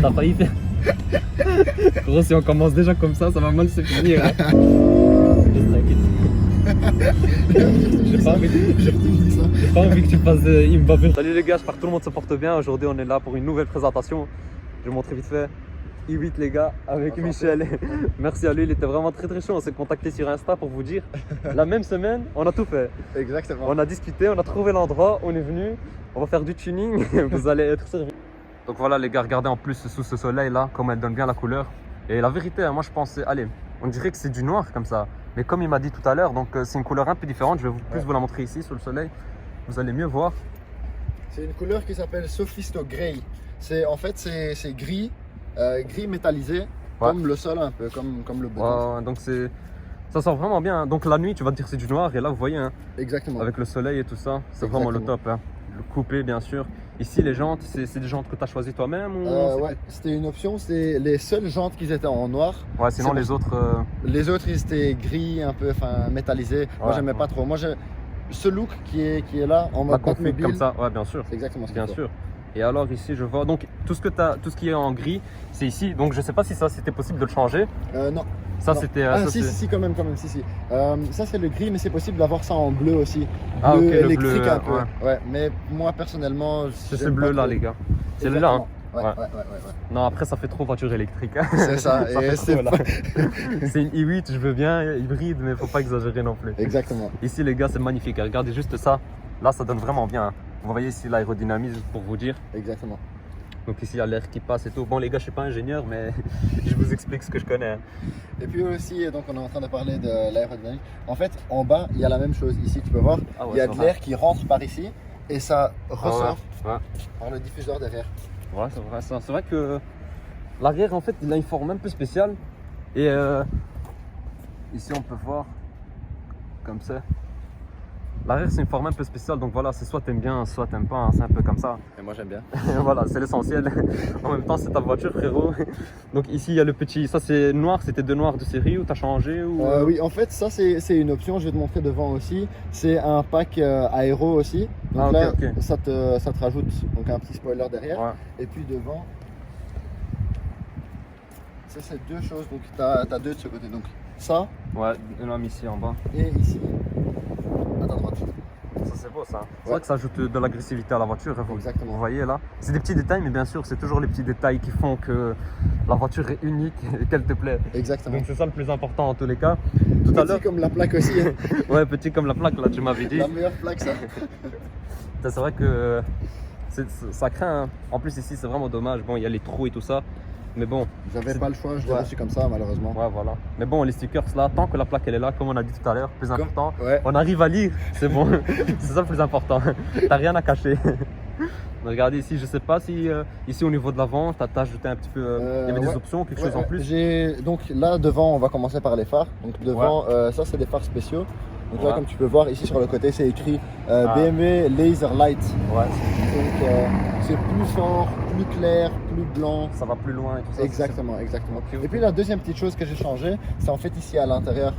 T'as failli faire. Gros, si on commence déjà comme ça va mal se finir. Hein. J'ai pas envie que tu fasses Mbappé. Salut les gars, j'espère que tout le monde se porte bien. Aujourd'hui, on est là pour une nouvelle présentation. Je vais vous montrer vite fait. i8 les gars, avec Michel. Merci à lui, il était vraiment très chaud. On s'est contacté sur Insta pour vous dire. La même semaine, on a tout fait. Exactement. On a discuté, on a trouvé l'endroit, on est venu. On va faire du tuning, vous allez être servis. Donc voilà les gars, regardez en plus sous ce soleil là, comme elle donne bien la couleur. Et la vérité, moi je pensais, allez, on dirait que c'est du noir comme ça. Mais comme il m'a dit tout à l'heure, donc c'est une couleur un peu différente. Je vais plus vous la montrer ici sous le soleil. Vous allez mieux voir. C'est une couleur qui s'appelle Sophisto Grey. En fait c'est gris, gris métallisé, comme le sol un peu, comme le béton. Donc ça sort vraiment bien. Donc la nuit, tu vas te dire c'est du noir et là vous voyez, hein, exactement. Avec le soleil et tout ça, c'est vraiment le top. Hein. Le coupé bien sûr. Ici les jantes, c'est des jantes que tu as choisies toi-même ou ouais, c'était une option, c'était les seules jantes qui étaient en noir. Ouais, sinon les autres... Les autres ils étaient gris, un peu métallisés. Moi j'aimais pas trop. Moi ce look qui est là en mode config comme ça, ouais bien sûr. C'est exactement ça. Bien sûr. Et alors ici je vois, donc tout ce qui est en gris, c'est ici. Donc je sais pas si ça c'était possible de le changer. Non. Ça c'était... si, quand même, si. Ça c'est le gris, mais c'est possible d'avoir ça en bleu aussi. Ah bleu ok, électrique le bleu, un peu. Ouais, mais moi personnellement... C'est ce bleu là les gars. C'est le là. Hein. Ouais. Non, après ça fait trop voiture électrique. Hein. C'est ça. C'est une i8, je veux bien, hybride, mais faut pas exagérer non plus. Exactement. Ici les gars, c'est magnifique. Regardez juste ça. Là, ça donne vraiment bien. Vous voyez ici l'aérodynamisme pour vous dire. Exactement. Donc ici, il y a l'air qui passe et tout. Bon les gars, je suis pas ingénieur, mais je vous explique ce que je connais. Hein. Et puis aussi, donc on est en train de parler de l'aérodynamique. En fait, en bas, il y a la même chose. Ici, tu peux voir, il y a de l'air qui rentre par ici et ça ressort par le diffuseur derrière. Ouais, c'est vrai ça. C'est vrai que l'arrière, en fait, il a une forme un peu spéciale. Et ici, on peut voir comme ça. L'arrière, c'est une forme un peu spéciale. Donc voilà, c'est soit t'aimes bien, soit t'aimes pas. Hein. C'est un peu comme ça. Et moi, j'aime bien. Voilà, c'est l'essentiel. En même temps, c'est ta voiture, frérot. Donc ici, il y a le petit... Ça, c'est noir. C'était de noir de série ou t'as changé ou... Oui, en fait, ça, c'est une option. Je vais te montrer devant aussi. C'est un pack aéro aussi. Donc là, ça te rajoute donc, un petit spoiler derrière. Ouais. Et puis devant, ça, c'est deux choses. Donc, tu as deux de ce côté. Donc, ça. Ouais, une lame ici en bas. Et ici, à ta droite. Ça c'est beau ça. C'est vrai que ça ajoute de l'agressivité à la voiture. Exactement. Vous voyez là. C'est des petits détails, mais bien sûr, c'est toujours les petits détails qui font que la voiture est unique et qu'elle te plaît. Exactement. Donc c'est ça le plus important en tous les cas. Tout à l'heure. Petit comme la plaque aussi. Hein. Ouais, petit comme la plaque là, tu m'avais dit. La meilleure plaque ça. C'est vrai que ça craint. Hein. En plus ici, c'est vraiment dommage. Bon, il y a les trous et tout ça. Mais bon, j'avais pas le choix, je l'ai reçu comme ça malheureusement. Ouais, voilà. Mais bon, les stickers là, tant que la plaque elle est là, comme on a dit tout à l'heure, plus important, on arrive à lire, c'est bon. C'est ça le plus important. T'as rien à cacher. Regardez ici, je sais pas si ici au niveau de l'avant, t'as ajouté un petit peu. Il y avait des options, quelque chose en plus. Donc là devant, on va commencer par les phares. Donc devant, ça c'est des phares spéciaux. Donc là, comme tu peux voir ici sur le côté, c'est écrit BMW Laser Light. Ouais. Donc c'est plus fort, plus clair, plus blanc. Ça va plus loin et tout ça. Exactement, exactement. Okay. Et puis la deuxième petite chose que j'ai changé, c'est en fait ici à l'intérieur.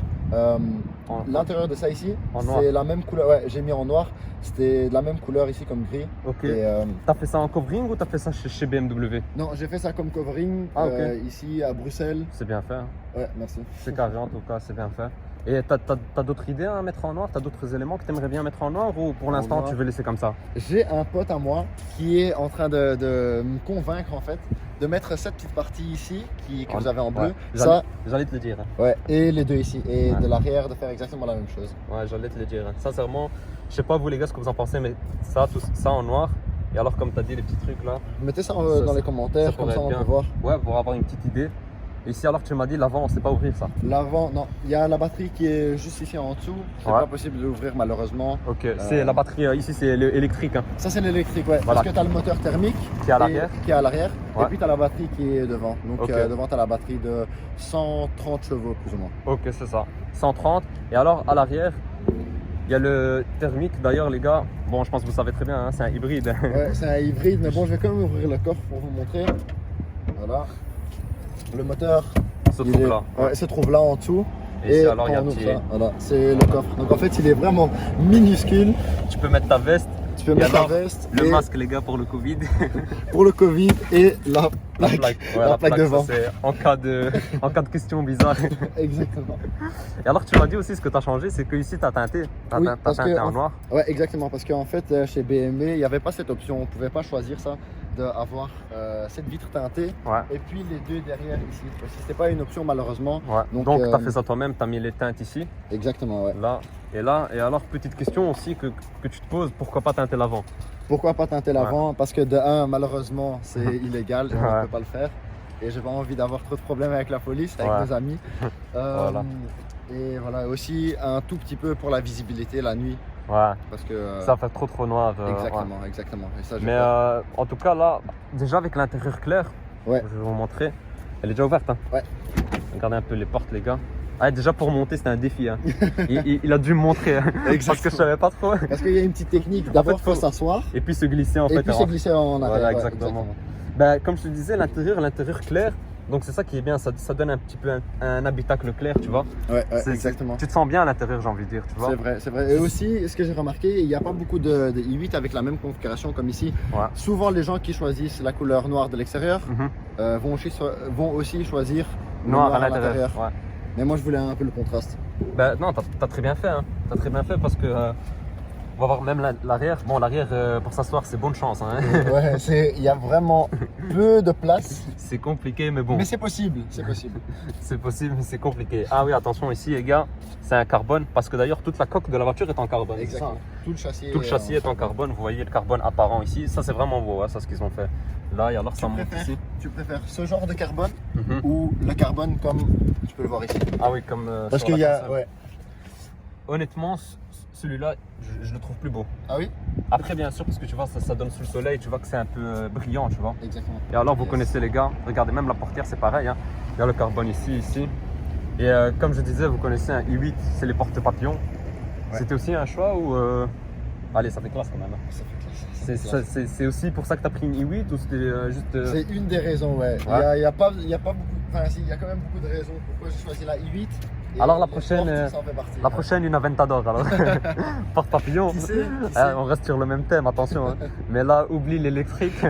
L'intérieur de ça ici, c'est la même couleur. Ouais, j'ai mis en noir. C'était de la même couleur ici comme gris. Ok. T'as fait ça en covering ou t'as fait ça chez BMW? Non, j'ai fait ça comme covering ici à Bruxelles. C'est bien fait. Hein. Ouais, merci. C'est carré en tout cas, c'est bien fait. Et t'as d'autres idées à mettre en noir? T'as d'autres éléments que tu aimerais bien mettre en noir ou pour l'instant tu veux laisser comme ça? J'ai un pote à moi qui est en train de me convaincre en fait de mettre cette petite partie ici que vous avez en bleu. J'allais te le dire. Ouais, et les deux ici. Et de l'arrière de faire exactement la même chose. Ouais, j'allais te le dire. Sincèrement, je sais pas vous les gars ce que vous en pensez, mais ça, tout ça en noir. Et alors comme tu as dit les petits trucs là. Mettez ça dans les commentaires, comme ça on peut voir. Ouais, pour avoir une petite idée. Ici, alors que tu m'as dit l'avant, on ne sait pas ouvrir ça. L'avant, non. Il y a la batterie qui est juste ici en dessous. C'est pas possible d'ouvrir malheureusement. Ok, c'est la batterie ici, c'est l'électrique. Hein. Ça, c'est l'électrique, ouais. Voilà. Parce que tu as le moteur thermique qui est à l'arrière. Et puis tu as la batterie qui est devant. Donc devant, tu as la batterie de 130 chevaux plus ou moins. Ok, c'est ça. 130. Et alors à l'arrière, il y a le thermique. D'ailleurs, les gars, bon, je pense que vous savez très bien, hein, c'est un hybride. Ouais, c'est un hybride, mais bon, je vais quand même ouvrir le coffre pour vous montrer. Voilà. Le moteur se trouve là en dessous. Et alors, il y a un petit... Voilà, c'est le coffre. Donc en fait, il est vraiment minuscule. Tu peux mettre ta veste. peux Et mettre alors, la veste. le et masque, les gars, pour le Covid. pour le Covid et la plaque. Ouais, la plaque devant. ça, c'est en cas de question bizarre. Exactement. Et alors, tu m'as dit aussi ce que tu as changé, c'est que ici, tu as teinté. T'as Oui, t'as parce teinté que en noir. Ouais, exactement. Parce qu'en fait, chez BMW, il n'y avait pas cette option. On ne pouvait pas choisir ça, d'avoir cette vitre teintée. Ouais. Et puis les deux derrière ici. C'était pas une option, malheureusement. Ouais. Donc, tu as fait ça toi-même, tu as mis les teintes ici, Exactement, ouais. là et là. Et alors, petite question aussi que tu te poses, pourquoi pas teinter l'avant? Pourquoi pas teinter l'avant? Parce que de un, malheureusement, c'est illégal et on ne peut pas le faire. Et j'ai pas envie d'avoir trop de problèmes avec la police, avec nos amis. Voilà. Et voilà, aussi un tout petit peu pour la visibilité la nuit. Ouais. Parce que Ça fait trop noir. exactement, exactement. Et ça, Mais en tout cas, là, déjà avec l'intérieur clair, ouais. je vais vous montrer. Elle est déjà ouverte. Hein. Ouais. Regardez un peu les portes, les gars. Ah, déjà pour monter, c'était un défi. Hein. il a dû me montrer. Hein, parce que je savais pas trop. Parce qu'il y a une petite technique. D'abord, il faut s'asseoir. Et puis se glisser en fait. Et puis se glisser en arrière. Voilà, exactement. Ben, comme je te disais, l'intérieur clair. Donc c'est ça qui est bien, ça donne un petit peu un habitacle clair, tu vois. Ouais, exactement. Tu te sens bien à l'intérieur, j'ai envie de dire, tu vois. C'est vrai, c'est vrai. Et aussi, ce que j'ai remarqué, il n'y a pas beaucoup de i8 avec la même configuration comme ici. Ouais. Souvent, les gens qui choisissent la couleur noire de l'extérieur vont aussi choisir noir à l'intérieur. Ouais. Mais moi, je voulais un peu le contraste. Ben non, t'as très bien fait. Hein. T'as très bien fait parce que on va voir même l'arrière. Bon, l'arrière pour s'asseoir, c'est bonne chance. Hein. Ouais, il y a vraiment peu de place. C'est compliqué, mais bon. Mais c'est possible, c'est possible. C'est possible, mais c'est compliqué. Ah oui, attention ici, les gars, c'est un carbone parce que d'ailleurs toute la coque de la voiture est en carbone. Exactement. Ça. Tout le châssis, est en carbone. Vous voyez le carbone apparent ici. Ça, c'est vraiment beau. Hein, ça, ce qu'ils ont fait. Là, et alors, ça monte ici. Tu préfères ce genre de carbone ou le carbone comme tu peux le voir ici? Ah oui, comme. Parce qu'il y a. Ouais. Honnêtement, celui-là, je le trouve plus beau. Ah oui? Après, bien sûr, parce que tu vois, ça donne sous le soleil, tu vois que c'est un peu brillant, tu vois. Exactement. Et alors, vous connaissez les gars, regardez, même la portière, c'est pareil. Hein. Il y a le carbone ici. Et comme je disais, vous connaissez un i8, c'est les porte-papillons. Ouais. C'était aussi un choix ou. Allez, ça fait classe quand même. Ça fait classe. C'est aussi pour ça que tu as pris une i8 ou c'était juste. C'est une des raisons, ouais. Il y a pas beaucoup. Enfin, si, il y a quand même beaucoup de raisons pourquoi j'ai choisi la i8. Alors la prochaine, une Aventador alors. Porte-papillon. Qui sait On reste sur le même thème, attention. Hein. Mais là, oublie l'électrique.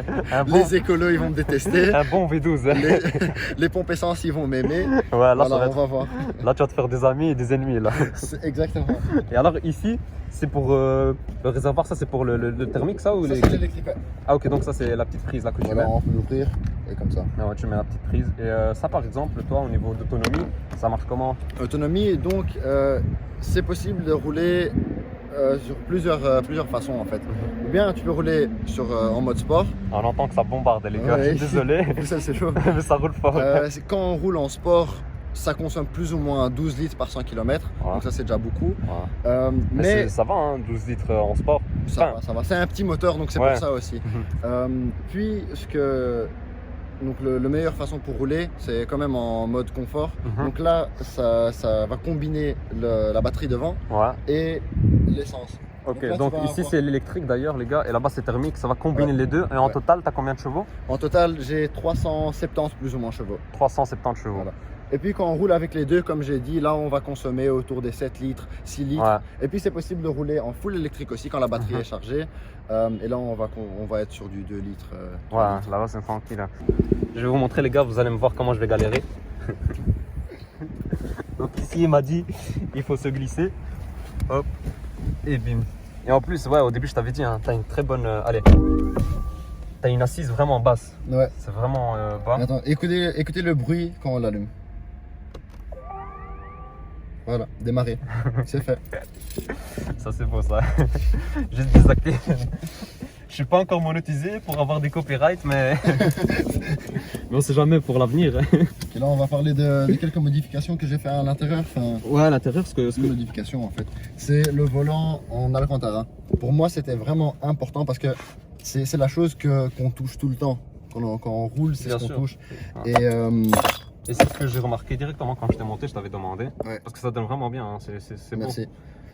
Les écolos, ils vont me détester. Un bon V12. Hein. Les pompes essence, ils vont m'aimer. Ouais, là, on va voir. Là, tu vas te faire des amis et des ennemis là. Exactement. Et alors ici, c'est pour le réservoir, ça c'est pour le thermique ça ou ça, c'est l'électrique. Ah ok, donc ça c'est la petite prise là que tu mets. On peut l'ouvrir et comme ça. Ah ouais, tu mets la petite prise. Et ça par exemple, toi au niveau d'autonomie, ça marche comment? Autonomie, donc c'est possible de rouler sur plusieurs façons en fait. Ou bien tu peux rouler en mode sport. On entend que ça bombarde les gars, je suis désolé. Ça c'est chaud. Mais ça roule fort. Quand on roule en sport, ça consomme plus ou moins 12 litres par 100 km, donc ça c'est déjà beaucoup. Ouais. Mais ça va, hein, 12 litres en sport. Ça va. C'est un petit moteur, donc c'est pour ça aussi. Puis donc la meilleure façon pour rouler, c'est quand même en mode confort. Donc là, ça va combiner la batterie devant et l'essence. Ok, donc ici c'est l'électrique d'ailleurs les gars, et là-bas c'est thermique, ça va combiner les deux. Et en total, tu as combien de chevaux? En total, j'ai 370 plus ou moins chevaux. 370 chevaux. Voilà. Et puis quand on roule avec les deux, comme j'ai dit, là on va consommer autour des 7 litres, 6 litres. Ouais. Et puis c'est possible de rouler en full électrique aussi quand la batterie est chargée. Et là on va être sur du 2 litres. Ouais, là-bas c'est tranquille. Je vais vous montrer les gars, vous allez me voir comment je vais galérer. Donc ici il m'a dit, il faut se glisser. Hop, et bim. Et en plus, ouais, au début je t'avais dit, hein, t'as une très bonne... allez, t'as une assise vraiment basse. Ouais. C'est vraiment bas. Attends, écoutez le bruit quand on l'allume. Voilà, démarrer. C'est fait. Ça c'est beau ça. Juste désactiver. Je suis pas encore monétisé pour avoir des copyrights, mais on sait jamais pour l'avenir. Et là on va parler de quelques modifications que j'ai fait à l'intérieur. Ouais, à l'intérieur, ce que modification en fait. C'est le volant en Alcantara. Pour moi c'était vraiment important parce que c'est la chose qu'on touche tout le temps. Quand on roule, c'est ce qu'on touche. Et c'est ce que j'ai remarqué directement quand je t'ai monté, je t'avais demandé. Ouais. Parce que ça donne vraiment bien, hein. C'est beau. Merci.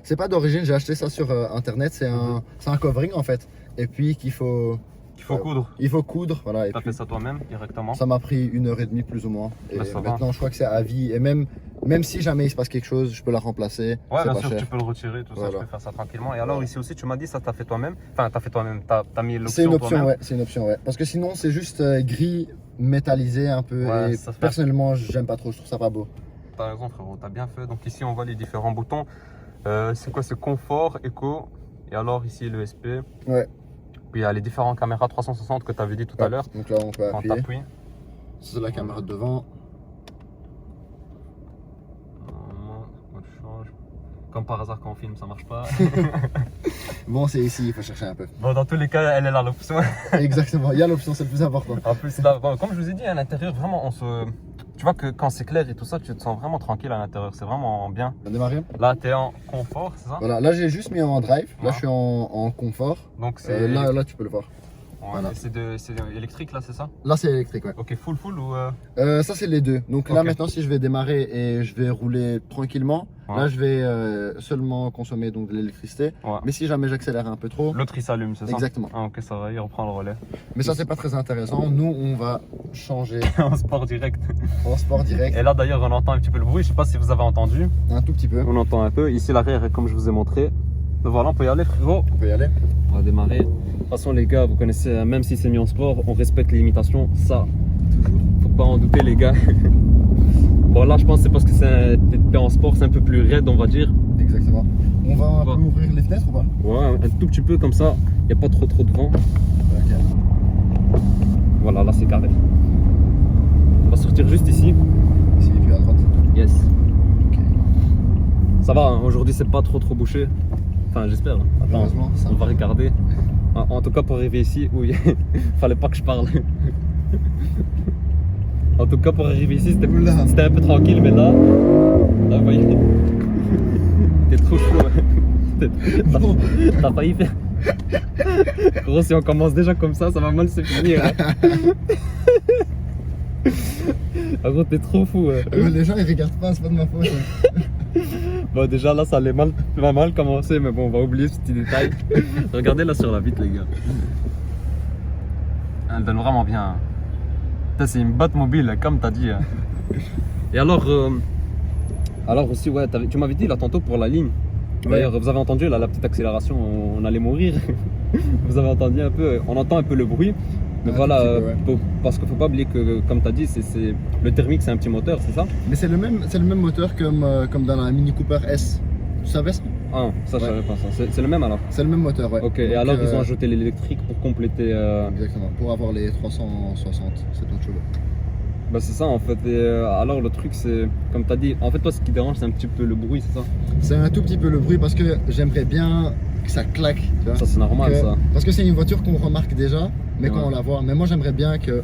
C'est pas d'origine, j'ai acheté ça sur internet, c'est un covering en fait. Et puis qu'il faut coudre. Il faut coudre, voilà. Tu as fait ça toi-même directement? Ça m'a pris 1h30 plus ou moins. Et maintenant je crois que c'est à vie. Et même même si jamais il se passe quelque chose, je peux la remplacer. Ouais, c'est bien pas sûr, cher. tu peux le retirer, tout ça, Voilà. tu peux faire ça tranquillement. Et alors, ici aussi, tu m'as dit, ça, t'as fait toi-même. Enfin, t'as fait toi-même, t'as mis l'option. C'est une option, toi-même. ouais. C'est une option, ouais. Parce que sinon, c'est juste gris métallisé un peu. Ouais, et ça fait- personnellement, j'aime pas trop. Je trouve ça pas beau. T'as raison, frérot, t'as bien fait. Donc, ici, on voit les différents boutons. C'est quoi? C'est confort, éco. Et alors, ici, le SP. Ouais. Puis, il y a les différentes caméras 360 que tu avais dit tout à l'heure. Donc là, on peut Quand appuyer. t'appuies. C'est la caméra de devant. On change. Comme par hasard, quand on filme, ça marche pas. Bon, c'est ici, il faut chercher un peu. Bon, dans tous les cas, elle est là, l'option. Exactement, il y a l'option, c'est le plus important. En plus, là, bon, comme je vous ai dit, à l'intérieur, vraiment, tu vois que quand c'est clair et tout ça, tu te sens vraiment tranquille à l'intérieur. C'est vraiment bien. On démarre. Là, tu es en confort, c'est ça? Voilà, là j'ai juste mis en drive. Là, Ouais. je suis en confort. Donc, c'est Là, tu peux le voir. ouais, voilà. c'est électrique, là, c'est ça? Là, c'est électrique, ouais. Ok, full ou. Ça, c'est les deux. Donc là, Ok. maintenant, si je vais démarrer et je vais rouler tranquillement, Ouais. là, je vais seulement consommer donc de l'électricité. Ouais. Mais si jamais j'accélère un peu trop, L'autre, il s'allume, c'est ça? exactement. Ah, ok, ça va, il reprend le relais. Mais ça, c'est pas très intéressant. Nous, on va changer En sport direct. en sport direct Et là, d'ailleurs, on entend un petit peu le bruit. Je sais pas si vous avez entendu. un tout petit peu. On entend un peu. Ici, l'arrière, comme je vous ai montré. Voilà, on peut y aller, frérot. On peut y aller. On va démarrer. De toute façon, les gars, vous connaissez, même si c'est mis en sport, on respecte les limitations. Ça, Toujours. faut pas en douter, les gars. Bon, là, je pense que c'est parce que t'es en sport, c'est un peu plus raide, on va dire. Exactement. On va un Ouais. peu ouvrir les fenêtres ou pas? Ouais, un tout petit peu comme ça. Il n'y a pas trop de vent. Ok. Voilà, là, c'est carré. On va sortir juste ici. Ici, puis à droite. Yes. Ok. Ça va, hein, aujourd'hui, c'est pas trop bouché. Enfin, j'espère. Hein. Attends, Heureusement, ça on va va. regarder. En tout cas, pour arriver ici, oui, fallait pas que je parle. En tout cas, pour arriver ici, Oula. c'était un peu tranquille, mais là, vous voyez, t'es trop chaud. Bon. T'as failli faire. Gros, si on commence déjà comme ça va mal se finir. Hein. Ah, gros, t'es trop fou. Hein. Les gens ils regardent pas, c'est pas de ma faute. Bon, déjà là, ça allait mal commencer, mais bon, on va oublier ce petit détail. Regardez là sur la vitre, les gars. Elle donne vraiment bien. Hein. Putain, c'est une botte mobile, comme t'as dit. Hein. Et alors aussi, ouais, tu m'avais dit là tantôt pour la ligne. D'ailleurs, vous avez entendu là la petite accélération, on allait mourir. Vous avez entendu un peu, on entend un peu le bruit. Mais Un voilà, tout petit peu, ouais. parce qu'il faut pas oublier que, comme tu as dit, le thermique c'est un petit moteur, c'est ça? Mais c'est le même moteur comme dans la Mini Cooper S. Tu savais ça? Ah, ça je Ouais. savais pas ça. C'est le même alors? C'est le même moteur, ouais. Ok, et Donc, alors ils ont ajouté l'électrique pour compléter. Exactement, pour avoir les 360, c'est autre chose. Bah c'est ça en fait. Et alors le truc c'est, comme tu as dit, en fait toi ce qui dérange c'est un petit peu le bruit, c'est ça? C'est un tout petit peu le bruit parce que j'aimerais bien que ça claque, tu vois. Ça c'est normal Que- ça. Parce que c'est une voiture qu'on remarque déjà, mais Ouais. quand on la voit. Mais moi j'aimerais bien que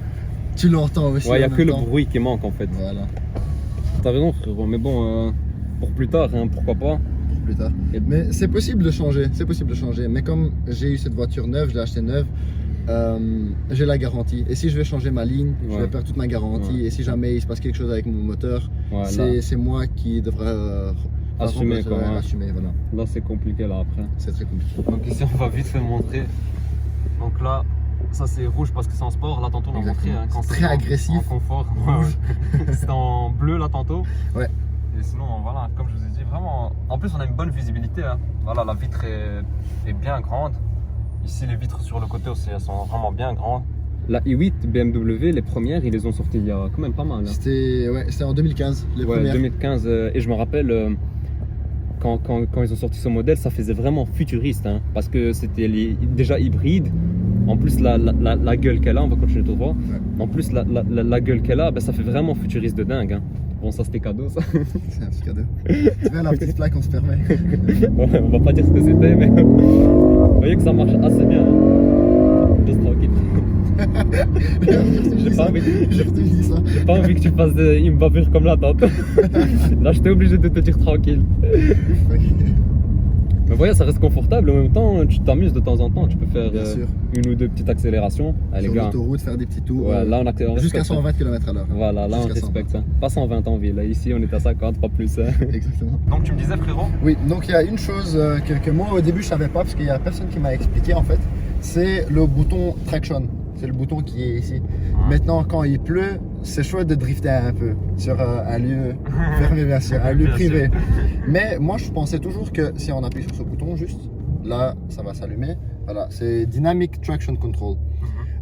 tu l'entends aussi. Ouais, il n'y a en que même le temps. bruit qui manque en fait. Voilà, T'as raison frérot, mais bon, pour plus tard, hein, pourquoi pas. pour plus tard. Et- Mais c'est possible de changer, c'est possible de changer. Mais comme j'ai eu cette voiture neuve, je l'ai achetée neuve, j'ai la garantie. Et si je vais changer ma ligne, je Ouais. vais perdre toute ma garantie. Ouais. Et si jamais il se passe quelque chose avec mon moteur, Ouais, c'est moi qui devrais Assumer, quoi, ouais. assumer, voilà. là c'est compliqué là après. C'est très compliqué. Donc ici on va vite fait montrer. Donc là, ça c'est rouge parce que c'est en sport. Là tantôt on a montré Exactement. hein, quand C'est c'était très en- agressif. En confort. Rouge. C'était en bleu là tantôt. Ouais. Et sinon voilà, comme je vous ai dit, vraiment. En plus on a une bonne visibilité. Hein. Voilà, la vitre est bien grande. Ici les vitres sur le côté aussi, elles sont vraiment bien grandes. La i8 BMW, les premières, ils les ont sorties il y a quand même pas mal. Hein. C'était en 2015, les Ouais, premières. 2015. Et je me rappelle, quand ils ont sorti ce modèle, ça faisait vraiment futuriste. Hein, parce que c'était déjà hybride. En plus, la gueule qu'elle a, on va continuer tout droit. Ouais. En plus, la gueule qu'elle a, ben, ça fait vraiment futuriste de dingue. Hein. Bon, ça c'était cadeau, ça. C'est un petit cadeau. Tu vois la petite plaque, on se permet. Ouais, on va pas dire ce que c'était, mais vous voyez que ça marche assez bien. Hein. Juste tranquille. J'ai pas envie de- Je dis ça. J'ai pas envie que tu fasses une bavure comme la tante. Là, j'étais obligé de te dire tranquille. Mais voyez, ça reste confortable. En même temps, tu t'amuses de temps en temps. Tu peux faire Bien sûr. une ou deux petites accélérations. Allez, Sur les gars. l'autoroute, faire des petits tours. Ouais, là, on jusqu'à respecte ça. 120 km/h. Voilà, là, on Jusqu'à 120. respecte ça. Pas 120 en ville. Là, ici, on est à 50, pas plus. Hein. Exactement. Donc, tu me disais, frérot? Oui, donc il y a une chose que moi au début je savais pas parce qu'il y a personne qui m'a expliqué en fait, c'est le bouton traction. C'est le bouton qui est ici. Maintenant, quand il pleut, c'est chouette de drifter un peu sur un lieu fermé, bien sûr, un lieu Bien privé. sûr. Mais moi, je pensais toujours que si on appuie sur ce bouton, juste là, ça va s'allumer. Voilà, c'est Dynamic Traction Control.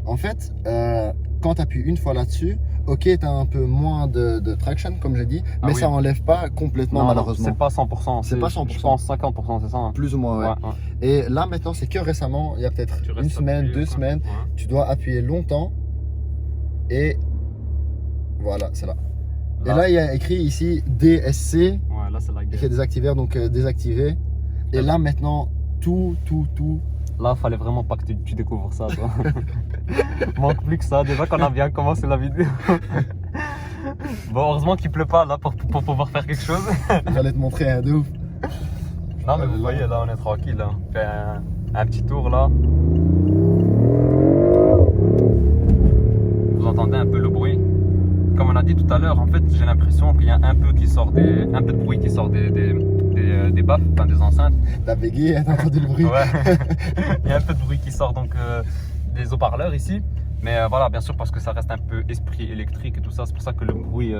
En fait, quand tu appuies une fois là-dessus, ok, tu as un peu moins de traction, comme j'ai dit, mais ça enlève pas complètement, Non, malheureusement. c'est pas 100%. C'est pas 100%. Je pense 50%, c'est ça. Hein. Plus ou moins, ouais. Et là, maintenant, c'est que récemment, il y a peut-être une semaine, 2 semaines, tu dois appuyer longtemps et voilà, c'est là. Et là, il y a écrit ici DSC, Ouais, là, c'est la gueule. écrit désactiver, donc désactiver. Et là, maintenant, tout. Là, fallait vraiment pas que tu découvres ça, toi. Manque plus que ça. Déjà qu'on a bien commencé la vidéo. Bon, heureusement qu'il pleut pas là pour pouvoir faire quelque chose. J'allais te montrer un de ouf. Non, mais vous voyez, là, on est tranquille. Hein. On fait un petit tour là. Vous entendez un peu le bruit. Comme on a dit tout à l'heure, en fait, j'ai l'impression qu'il y a un peu de bruit qui sort des baffes, enfin des enceintes. T'as bégayé, t'as entendu le bruit. Ouais. Il y a un peu de bruit qui sort donc des haut-parleurs ici. Mais voilà, bien sûr, parce que ça reste un peu esprit électrique et tout ça. C'est pour ça que le bruit.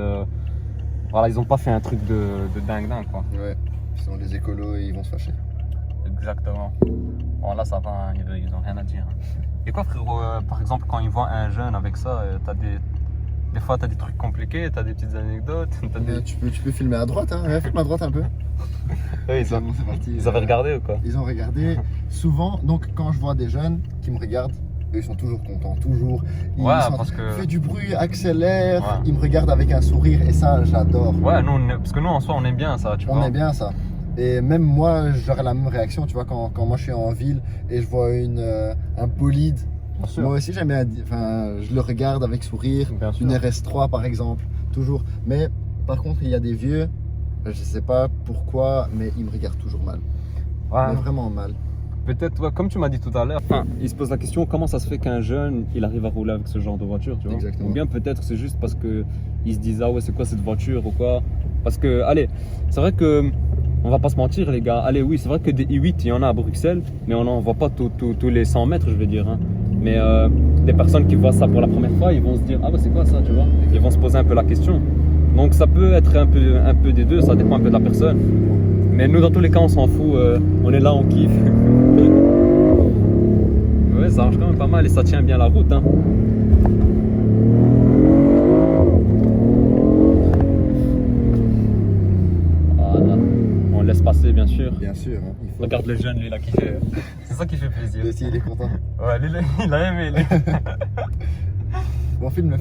Voilà, ils ont pas fait un truc de dingue, quoi. Ouais, sinon les écolos, ils vont se fâcher. Exactement. Bon, là, ça va, hein, ils ont rien à dire. Et quoi, frérot, par exemple, quand ils voient un jeune avec ça, des fois, tu as des trucs compliqués, tu as des petites anecdotes. Tu peux filmer à droite, hein. Ouais, filme à droite un peu. Oui, C'est bon, c'est parti. ils avaient regardé ou quoi? Ils ont regardé. Souvent, donc quand je vois des jeunes qui me regardent, eux, ils sont toujours contents, toujours. Ils parce que. Fais du bruit, accélère. Ouais. Ils me regardent avec un sourire et ça, j'adore. Ouais, parce que nous, en soi, on aime bien ça, tu vois. On aime bien ça. Et même moi, j'aurais la même réaction, tu vois, quand moi je suis en ville et je vois un bolide. Bien sûr. Moi aussi, j'aime bien, enfin, je le regarde avec sourire. Bien sûr. Une RS3 par exemple, toujours. Mais par contre, il y a des vieux, je sais pas pourquoi, mais ils me regardent toujours mal. Ouais. Mais vraiment mal. Peut-être, ouais, comme tu m'as dit tout à l'heure, il se pose la question comment ça se fait qu'un jeune il arrive à rouler avec ce genre de voiture, tu vois. Exactement. Ou bien peut-être c'est juste parce que ils se disent ah ouais c'est quoi cette voiture ou quoi. Parce que allez, c'est vrai que on va pas se mentir les gars. Allez oui c'est vrai que des i8 il y en a à Bruxelles, mais on n'en voit pas tous les 100 mètres je veux dire. Hein. Mais des personnes qui voient ça pour la première fois, ils vont se dire ah ouais c'est quoi ça, tu vois. Ils vont se poser un peu la question. Donc ça peut être un peu des deux, ça dépend un peu de la personne. Mais nous, dans tous les cas, on s'en fout. On est là, on kiffe. Ouais, ça marche quand même pas mal et ça tient bien la route. Hein. Voilà. On laisse passer, bien sûr. Bien sûr. Hein, Regarde le jeune, lui, là, qui fait. C'est ça qui fait plaisir. Lui aussi, il est content. Ouais, lui, il a aimé. Lui. Bon, filme.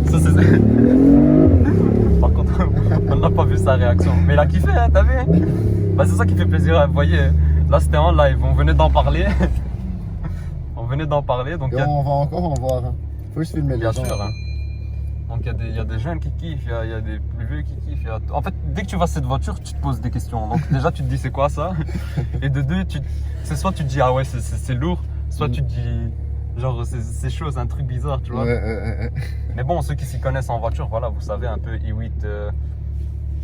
Ça, c'est ça. Par contre, on n'a pas vu sa réaction. Mais il a kiffé, hein, t'as vu? Bah, c'est ça qui fait plaisir, hein. Vous voyez, là c'était en live, on venait d'en parler. Donc Et on va encore en voir. Hein. Faut juste filmer les bien gens. sûr. Hein. Donc il y a des jeunes qui kiffent, il y a des plus vieux qui kiffent. En fait, dès que tu vois cette voiture, tu te poses des questions. Donc déjà, tu te dis c'est quoi ça? Et de deux, c'est soit tu te dis ah ouais, c'est lourd, soit tu te dis genre c'est chaud, c'est un truc bizarre, tu vois. Ouais. Mais bon, ceux qui s'y connaissent en voiture, voilà, vous savez un peu i8,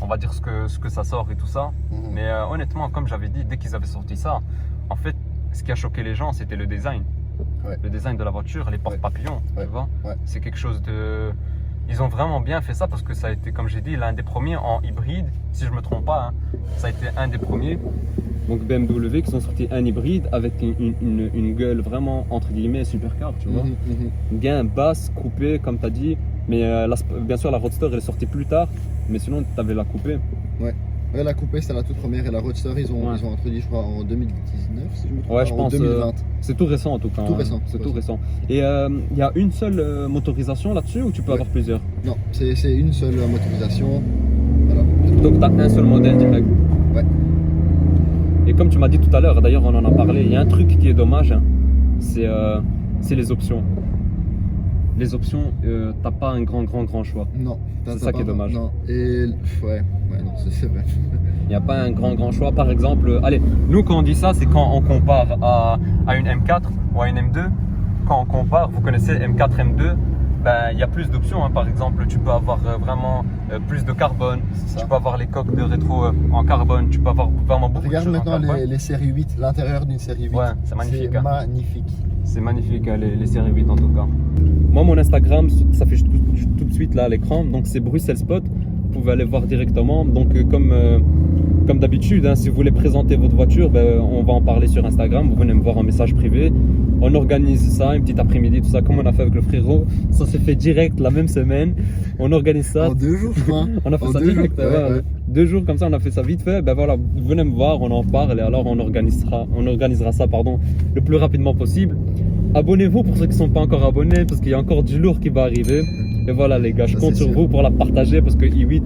on va dire ce que ça sort et tout ça. Mais honnêtement, comme j'avais dit, dès qu'ils avaient sorti ça, en fait, ce qui a choqué les gens, c'était le design. Ouais. Le design de la voiture, les porte-papillons, tu vois. Ouais. C'est quelque chose de... Ils ont vraiment bien fait ça parce que ça a été, comme j'ai dit, l'un des premiers en hybride, si je me trompe pas, hein, ça a été un des premiers. Donc BMW qui sont sortis un hybride avec une gueule vraiment entre guillemets supercar, tu vois. Bien basse, coupée comme tu as dit. Mais bien sûr la Roadster elle est sortie plus tard, mais sinon tu avais la coupée. Ouais, la coupée c'est la toute première et la Roadster ils ont introduit je crois en 2019 si je me trompe Ouais, pas, je en pense. 2020. C'est tout récent en tout cas. Tout récent. C'est tout récent. Et il y a une seule motorisation là-dessus ou tu peux avoir plusieurs? Non, c'est une seule motorisation. Voilà. Donc tu as un seul modèle direct. Ouais. Et comme tu m'as dit tout à l'heure, d'ailleurs on en a parlé, il y a un truc qui est dommage, hein, c'est les options. Les options, t'as pas un grand choix. Non, c'est ça qui est dommage. Non, et non, c'est vrai. Il n'y a pas un grand choix. Par exemple, allez, nous quand on dit ça, c'est quand on compare à une M4 ou à une M2. Quand on compare, vous connaissez M4, M2, ben, il y a plus d'options. Hein. Par exemple, tu peux avoir vraiment plus de carbone. C'est ça. Tu peux avoir les coques de rétro en carbone. Tu peux avoir vraiment beaucoup Regarde de choses maintenant en carbone. les séries 8, l'intérieur d'une série 8. Ouais, c'est magnifique. C'est Hein. magnifique. C'est magnifique, hein, les séries 8 en tout cas. Moi, mon Instagram s'affiche tout de suite là à l'écran. Donc, c'est Bruxelles Spot. Vous pouvez aller voir directement. Donc, comme d'habitude, hein, si vous voulez présenter votre voiture, ben, on va en parler sur Instagram. Vous venez me voir en message privé. On organise ça, une petite après-midi, tout ça, comme on a fait avec le frérot. Ça s'est fait direct la même semaine. On organise ça. En 2 jours, je crois. On a fait En ça 2 direct. jours, Ouais, ouais. 2 jours comme ça, on a fait ça vite fait. Ben voilà, venez me voir, on en parle et alors on organisera ça le plus rapidement possible. Abonnez-vous pour ceux qui ne sont pas encore abonnés parce qu'il y a encore du lourd qui va arriver. Et voilà les gars, je Ça, compte c'est sur sûr. vous pour la partager parce que i8,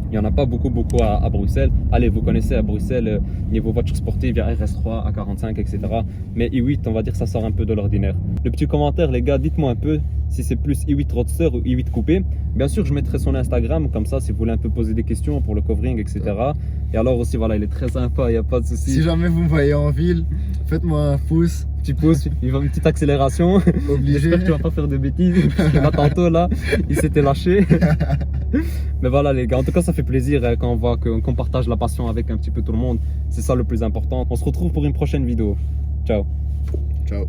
il n'y en a pas beaucoup à Bruxelles. Allez, vous connaissez à Bruxelles, niveau voiture sportive, il y a RS3, A45, etc. Mais i8, on va dire que ça sort un peu de l'ordinaire. Le petit commentaire, les gars, dites-moi un peu si c'est plus i8 Roadster ou i8 Coupé. Bien sûr, je mettrai son Instagram, comme ça, si vous voulez un peu poser des questions pour le covering, etc. Et alors aussi, voilà, il est très sympa, il n'y a pas de souci. Si jamais vous me voyez en ville, faites-moi un pouce. Petit pouce, il va une petite accélération. Obligé. J'espère que tu vas pas faire de bêtises. Parce que là, tantôt, là, il s'était lâché. Mais voilà, les gars, en tout cas, ça fait plaisir hein, quand on voit qu'on partage la passion avec un petit peu tout le monde. C'est ça le plus important. On se retrouve pour une prochaine vidéo. Ciao. Ciao.